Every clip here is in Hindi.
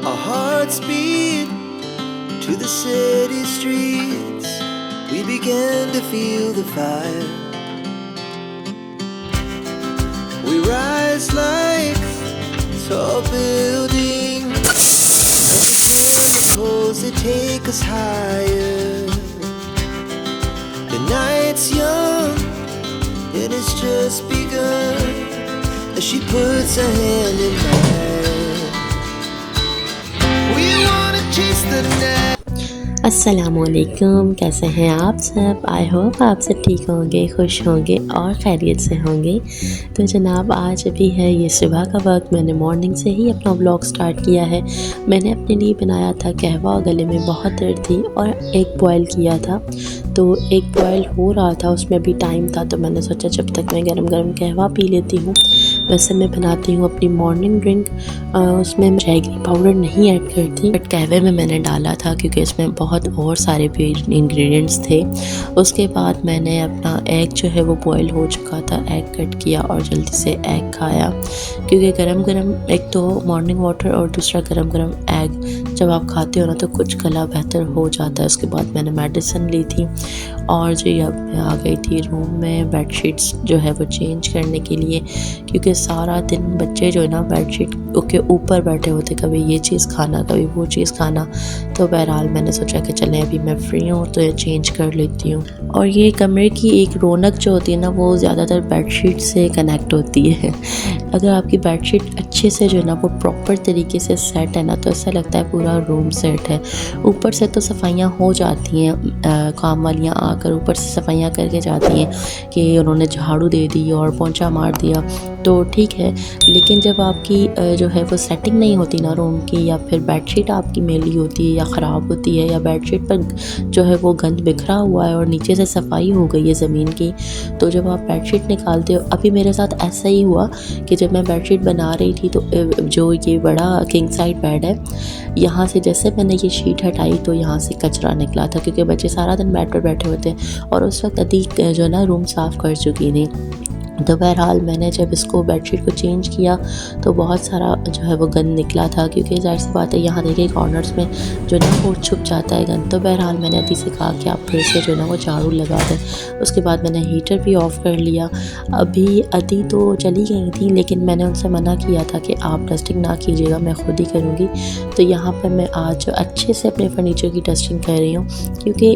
Our hearts beat to the city streets. We began to feel the fire. We rise like tall buildings as the chemicals that take us higher. The night's young and it's just begun as she puts her hand in mine. We wanna chase the night. अस्सलामुअलैकुम, कैसे हैं आप सब। आई होप आप सब ठीक होंगे, खुश होंगे और खैरियत से होंगे। तो जनाब आज अभी है ये सुबह का वक्त। मैंने मॉर्निंग से ही अपना व्लॉग स्टार्ट किया है। मैंने अपने लिए बनाया था कहवा, गले में बहुत दर्द थी, और एग बॉयल किया था। तो एग बॉयल हो रहा था, उसमें भी टाइम था, तो मैंने सोचा जब तक मैं गरम गरम कहवा पी लेती हूँ। वैसे मैं बनाती हूँ अपनी मॉर्निंग ड्रिंक, उसमें मैं जैगरी पाउडर नहीं ऐड करती, बट कहवे में मैंने डाला था क्योंकि इसमें बहुत और सारे भी इंग्रेडिएंट्स थे। उसके बाद मैंने अपना एग जो है वो बॉयल हो चुका था, एग कट किया और जल्दी से एग खाया, क्योंकि गरम गरम एक तो मॉर्निंग वाटर और दूसरा गरम गरम एग जब आप खाते हो ना तो कुछ गला बेहतर हो जाता है। उसके बाद मैंने मेडिसिन ली थी और जो अब मैं आ गई थी रूम में बेडशीट्स जो है वो चेंज करने के लिए, क्योंकि सारा दिन बच्चे जो है ना बेडशीट के ऊपर बैठे होते, कभी ये चीज़ खाना कभी वो चीज़ खाना। तो बहरहाल मैंने सोचा कि चलें अभी मैं फ्री हूँ तो ये चेंज कर लेती हूँ। और ये कमरे की एक रौनक जो होती है ना वो ज़्यादातर बेडशीट से कनेक्ट होती है। अगर आपकी बेडशीट अच्छे से जो है ना वो प्रॉपर तरीके से सेट है ना तो ऐसा लगता है पूरा रूम सेट है। ऊपर से तो सफाइयाँ हो जाती हैं, काम वालियाँ आकर ऊपर से सफाइयाँ करके जाती हैं कि उन्होंने झाड़ू दे दी और पोंछा मार दिया, तो ठीक है। लेकिन जब आपकी जो है वो सेटिंग नहीं होती ना रूम की, या फिर बेडशीट आपकी मैली होती है या ख़राब होती है, या बेडशीट पर जो है वो गंद बिखरा हुआ है और नीचे से सफाई हो गई है ज़मीन की, तो जब आप बेडशीट निकालते हो, अभी मेरे साथ ऐसा ही हुआ कि जब मैं बेडशीट बना रही थी तो जो ये बड़ा किंग साइड बेड है, यहाँ से जैसे मैंने ये शीट हटाई तो यहाँ से कचरा निकला था, क्योंकि बच्चे सारा दिन बेड पर बैठे होते हैं और उस वक्त अधिक जो है ना रूम साफ़ कर चुकी थी। तो बहरहाल मैंने जब इसको बेडशीट को चेंज किया तो बहुत सारा जो है वो गंद निकला था, क्योंकि जाहिर सी बात है यहाँ देखिए कॉर्नर्स में जो ना वो छुप जाता है गंद। तो बहरहाल मैंने अदी से कहा कि आप फिर से जो ना वो झाड़ू लगा दें। उसके बाद मैंने हीटर भी ऑफ़ कर लिया। अभी अदी तो चली गई थी, लेकिन मैंने उनसे मना किया था कि आप डस्टिंग ना कीजिएगा, मैं खुद ही करूँगी। तो यहाँ पर मैं आज अच्छे से अपने फर्नीचर की डस्टिंग कर रही हूँ, क्योंकि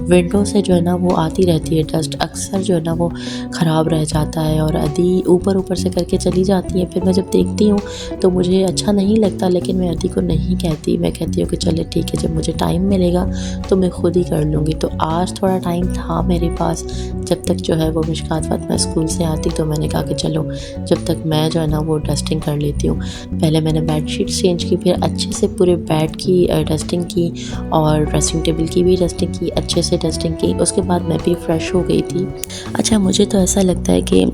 विंडो से जो है ना वो आती रहती है डस्ट, अक्सर जो है ना वो ख़राब रह जाता है और अदी ऊपर से करके चली जाती है। फिर मैं जब देखती हूँ तो मुझे अच्छा नहीं लगता, लेकिन मैं अदी को नहीं कहती, मैं कहती हूँ कि चले ठीक है, जब मुझे टाइम मिलेगा तो मैं खुद ही कर लूँगी। तो आज थोड़ा टाइम था मेरे पास, जब तक जो है वो मिशकात फातिमा स्कूल से आती, तो मैंने कहा कि चलो जब तक मैं जो है ना वो डस्टिंग कर लेती हूँ। पहले मैंने बेडशीट चेंज की, फिर अच्छे से पूरे बेड की डस्टिंग की और ड्रेसिंग टेबल की भी डस्टिंग की, अच्छे से डस्टिंग की। उसके बाद मैं भी फ्रेश हो गई थी। अच्छा, मुझे तो ऐसा लगता है कि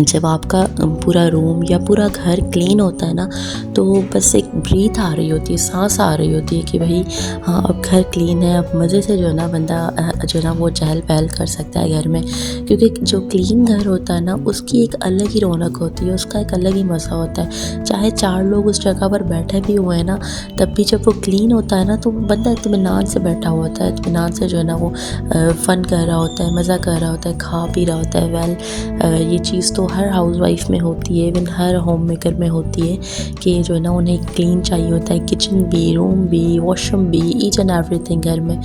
जब आपका पूरा रूम या पूरा घर क्लीन होता है ना तो बस एक ब्रीथ आ रही होती है, सांस आ रही होती है कि भाई हाँ अब घर क्लीन है, अब मज़े से जो है ना बंदा जो है ना वो चहल पहल कर सकता है घर में। क्योंकि जो क्लीन घर होता है ना उसकी एक अलग ही रौनक होती है, उसका एक अलग ही मज़ा होता है। चाहे 4 लोग उस जगह पर बैठे भी हुए हैं ना, तब भी जब वो क्लीन होता है ना तो बंदा इत्मीनान से बैठा हुआ होता है, इत्मीनान से जो है ना वो फ़न कर रहा होता है, मज़ा कर रहा होता है, खा पी रहा होता है। वेल ये चीज़ तो हर हाउसवाइफ में होती है, इवन हर होम मेकर में होती है कि जो है ना उन्हें क्लीन चाहिए होता है, किचन भी, रूम भी, वॉशरूम भी, ईच एंड एवरीथिंग घर में।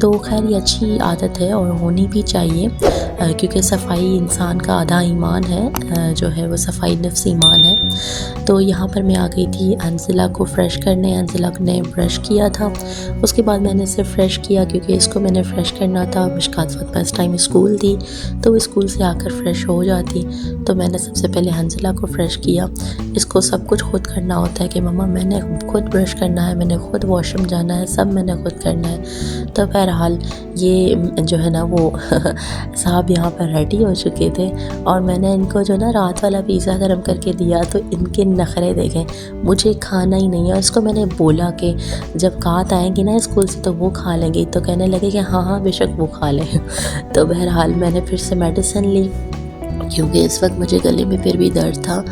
तो खैर ये अच्छी आदत है और होनी भी चाहिए, क्योंकि सफाई इंसान का आधा ईमान है, जो है वो सफाई नफ्स ईमान है। तो यहाँ पर मैं आ गई थी अंजिला को फ्रेश करने। अंजिला ने ब्रश किया था, उसके बाद मैंने इसे फ्रेश किया क्योंकि इसको मैंने फ़्रेश करना था। मिशकात फातिमा इस टाइम स्कूल थी तो वो स्कूल से आकर फ़्रेश हो जाती, तो मैंने सबसे पहले हंजिला को फ्रेश किया। इसको सब कुछ खुद करना होता है कि मम्मा मैंने खुद ब्रश करना है, मैंने खुद वॉशरूम जाना है, सब मैंने खुद करना है। तो बहरहाल ये जो है ना वो साहब यहाँ पर रेडी हो चुके थे और मैंने इनको जो ना रात वाला पिज़्ज़ा गर्म करके दिया, तो इनके नखरे देखें, मुझे खाना ही नहीं है। इसको मैंने बोला कि जब कात आएंगी ना स्कूल से तो वो खा लेंगी, तो कहने लगे कि हाँ हाँ बेशक वो खा लें। तो बहरहाल मैंने फिर से मेडिसिन ली क्योंकि इस वक्त मुझे गले में फिर भी दर्द था।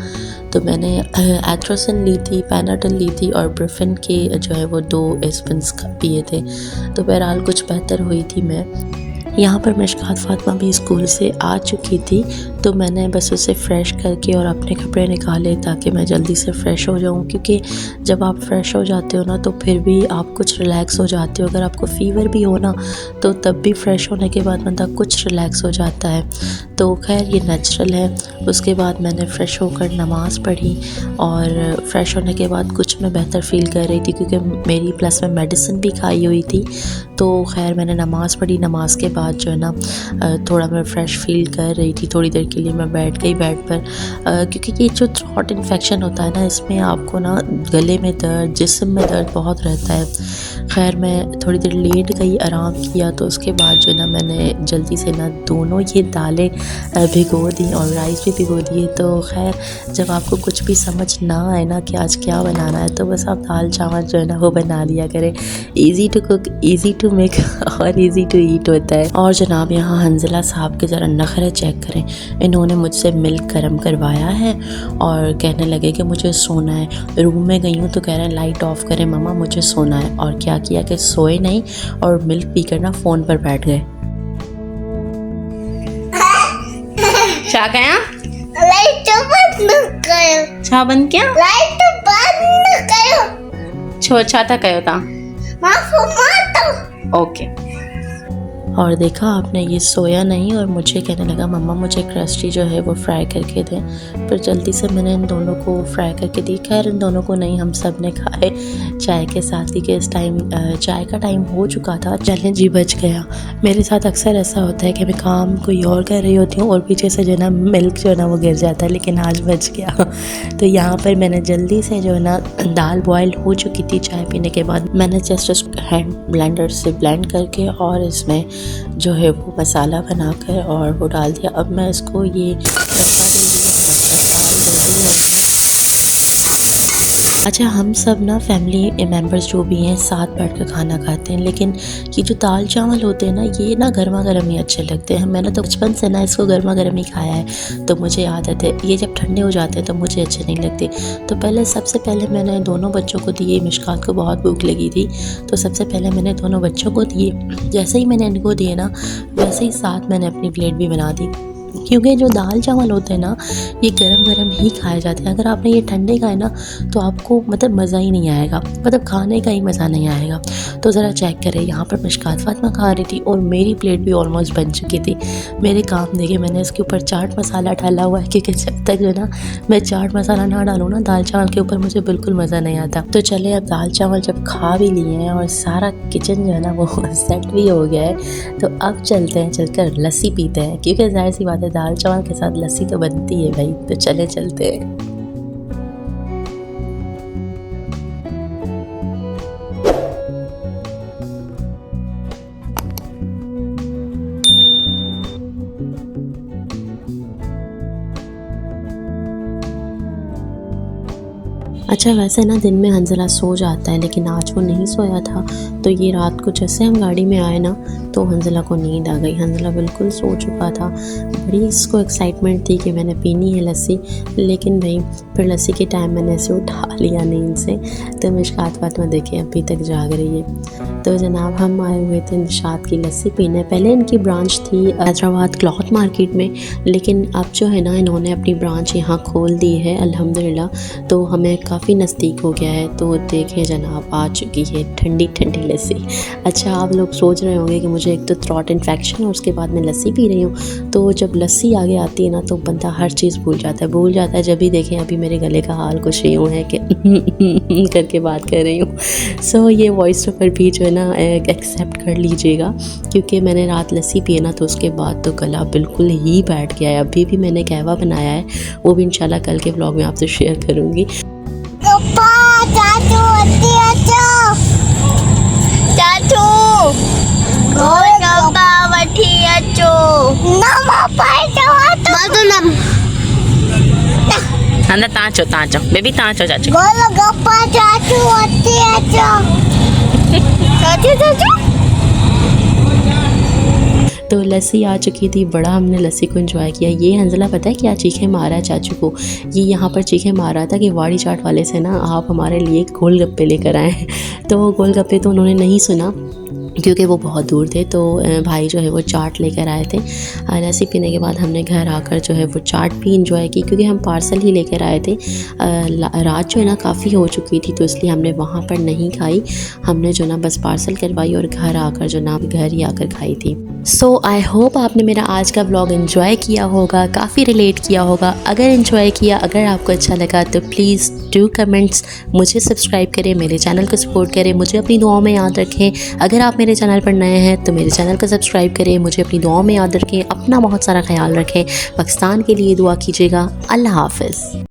तो मैंने एथ्रोसिन ली थी, पैनाडल ली थी और ब्रुफिन के जो है वो 2 एस्पिन्स पिए थे। तो बहरहाल कुछ बेहतर हुई थी मैं। यहाँ पर मिशकात फ़ातिमा भी स्कूल से आ चुकी थी, तो मैंने बस उसे फ़्रेश करके और अपने कपड़े निकाले ताकि मैं जल्दी से फ़्रेश हो जाऊँ, क्योंकि जब आप फ़्रेश हो जाते हो ना तो फिर भी आप कुछ रिलैक्स हो जाते हो। अगर आपको फ़ीवर भी हो ना तो तब भी फ़्रेश होने के बाद बंदा कुछ रिलैक्स हो जाता है। तो खैर ये नेचुरल है। उसके बाद मैंने फ़्रेश होकर नमाज़ पढ़ी और फ़्रेश होने के बाद कुछ मैं बेहतर फ़ील कर रही थी, क्योंकि मेरी प्लस में मेडिसिन भी खाई हुई थी। तो खैर मैंने नमाज़ पढ़ी। नमाज के बाद जो है ना थोड़ा मैं फ़्रेश फ़ील कर रही थी। थोड़ी देर के लिए मैं बैठ गई बेड पर, क्योंकि ये जो थ्रोट इन्फेक्शन होता है ना, इसमें आपको ना गले में दर्द, जिस्म में दर्द बहुत रहता है। खैर मैं थोड़ी देर लेट गई, आराम किया। तो उसके बाद जो है ना मैंने जल्दी से ना दोनों ये दालें भिगो दी और राइस भी भिगो दिए। तो खैर जब आपको कुछ भी समझ ना आए ना कि आज क्या बनाना है, तो बस आप दाल चावल जो है ना वो बना लिया करें। Easy to cook, easy to make और ईज़ी टू ईट होता है। और जनाब यहाँ हंजला साहब के ज़रा नखरे चेक करें। इन्होंने मुझसे मिल्क गर्म करवाया है और कहने लगे कि मुझे सोना है। रूम में गई हूँ तो कह रहे हैं लाइट ऑफ़ करें मम्मा, मुझे सोना है। और क्या किया कि सोए नहीं और मिल्क पीकर ना फ़ोन पर बैठ गए। क्या कहा? लाइट बंद करो। छा बंद क्या? लाइट बंद करो। छो छाता कयो था। माफ मत। ओके। और देखा आपने, ये सोया नहीं और मुझे कहने लगा मम्मा मुझे क्रस्टी जो है वो फ्राई करके दें। फिर जल्दी से मैंने इन दोनों को फ्राई करके दी। खैर इन दोनों को नहीं, हम सब ने खाए चाय के साथ ही। कि इस टाइम चाय का टाइम हो चुका था, चैलेंज ही बच गया। मेरे साथ अक्सर ऐसा होता है कि मैं काम कोई और कर रही होती हूँ और पीछे से जो है ना मिल्क जो है ना वो गिर जाता है, लेकिन आज बच गया। तो यहाँ पर मैंने जल्दी से जो है ना दाल बॉयल हो चुकी थी चाय पीने के बाद, मैंने जस्ट हैंड ब्लेंडर से ब्लेंड करके और इसमें जो है वो मसाला बनाकर और वो डाल दिया। अब मैं इसको ये तड़का दे दी और अच्छा हम सब ना फैमिली मेम्बर्स जो भी हैं साथ बैठकर खाना खाते हैं, लेकिन ये जो दाल चावल होते हैं ना ये ना गर्मा गर्म ही अच्छे लगते हैं। मैंने तो बचपन से ना इसको गर्मा गर्म ही खाया है, तो मुझे आदत है। ये जब ठंडे हो जाते हैं तो मुझे अच्छे नहीं लगते। तो सबसे पहले मैंने दोनों बच्चों को दिए। मिशकात को बहुत भूख लगी थी, तो सबसे पहले मैंने दोनों बच्चों को दिए। जैसे ही मैंने इनको दिए ना वैसे ही साथ मैंने अपनी प्लेट भी बना दी, क्योंकि जो दाल चावल होते हैं ना ये गरम गरम ही खाए जाते हैं। अगर आपने ये ठंडे खाए ना तो आपको मतलब मज़ा ही नहीं आएगा, मतलब खाने का ही मज़ा नहीं आएगा। तो ज़रा चेक करें, यहाँ पर मिशकात फ़ातिमा खा रही थी और मेरी प्लेट भी ऑलमोस्ट बन चुकी थी। मेरे काम देखिए, मैंने इसके ऊपर चाट मसाला डाला हुआ है, क्योंकि जब तक जो है ना मैं चाट मसाला ना डालूँ ना दाल चावल के ऊपर मुझे बिल्कुल मज़ा नहीं आता। तो चले अब दाल चावल जब खा भी लिए हैं और सारा किचन जो है ना वो सेट भी हो गया है, तो अब चलते हैं, चलकर लस्सी पीते हैं, क्योंकि जाहिर सी बात है दाल चावल के साथ लस्सी तो बनती है भाई। तो चलते हैं। अच्छा वैसे ना दिन में हंजला सो जाता है, लेकिन आज वो नहीं सोया था। तो ये रात को जैसे हम गाड़ी में आए ना तो हंजला को नींद आ गई। हंजला बिल्कुल सो चुका था। बड़ी इसको एक्साइटमेंट थी कि मैंने पीनी है लस्सी, लेकिन भाई फिर लस्सी के टाइम मैंने इसे उठा लिया नींद से। तो मिशकात फ़ातिमा देखिए अभी तक जाग रही है। तो जनाब हम आए हुए थे निशात की लस्सी पीने। पहले इनकी ब्रांच थी हैदराबाद क्लॉथ मार्केट में, लेकिन अब जो है ना इन्होंने अपनी ब्रांच यहाँ खोल दी है अल्हम्दुलिल्लाह। तो हमें काफ़ी नज़दीक हो गया है। तो देखिए जनाब आ चुकी है ठंडी ठंडी लस्सी। अच्छा आप लोग सोच रहे होंगे कि मुझे एक तो थ्रोट इन्फेक्शन है, उसके बाद मैं लस्सी पी रही हूँ। तो जब लस्सी आगे आती है ना तो बंदा हर चीज़ भूल जाता है। जब भी देखें अभी मेरे गले का हाल कुछ यूँ है कि करके बात कर रही हूँ। सो ये वॉइस ओवर भी जो है ना एक्सेप्ट कर लीजिएगा, क्योंकि मैंने रात लस्सी पिए ना तो उसके बाद तो गला बिल्कुल ही बैठ गया है। अभी भी मैंने कहवा बनाया है, वो भी इंशाल्लाह कल के व्लॉग में आपसे शेयर करूँगी। अंदर तांचो बेबी तांचो चाचू तो लस्सी आ चुकी थी, बड़ा हमने लस्सी को एंजॉय किया। ये हंजला पता है क्या चीखे मारा चाचू को, ये यहाँ पर चीखे मार रहा था कि वाड़ी चाट वाले से ना आप हमारे लिए गोलगप्पे लेकर आए। तो गोलगप्पे तो उन्होंने नहीं सुना क्योंकि वो बहुत दूर थे। तो भाई जो है वो चाट लेकर आए थे। लस्सी पीने के बाद हमने घर आकर जो है वो चाट भी इंजॉय की, क्योंकि हम पार्सल ही लेकर आए थे। रात जो है ना काफ़ी हो चुकी थी, तो इसलिए हमने वहाँ पर नहीं खाई। हमने जो ना बस पार्सल करवाई और घर आकर जो ना घर ही आकर खाई थी। सो आई होप आपने मेरा आज का व्लॉग एंजॉय किया होगा, काफ़ी रिलेट किया होगा। अगर एंजॉय किया, अगर आपको अच्छा लगा तो प्लीज़ डू कमेंट्स, मुझे सब्सक्राइब करें, मेरे चैनल को सपोर्ट करें, मुझे अपनी दुआओं में याद रखें। अगर आप मेरे चैनल पर नए हैं तो मेरे चैनल को सब्सक्राइब करें, मुझे अपनी दुआओं में याद रखें, अपना बहुत सारा ख्याल रखें। पाकिस्तान के लिए दुआ कीजिएगा। अल्लाह हाफ़िज़।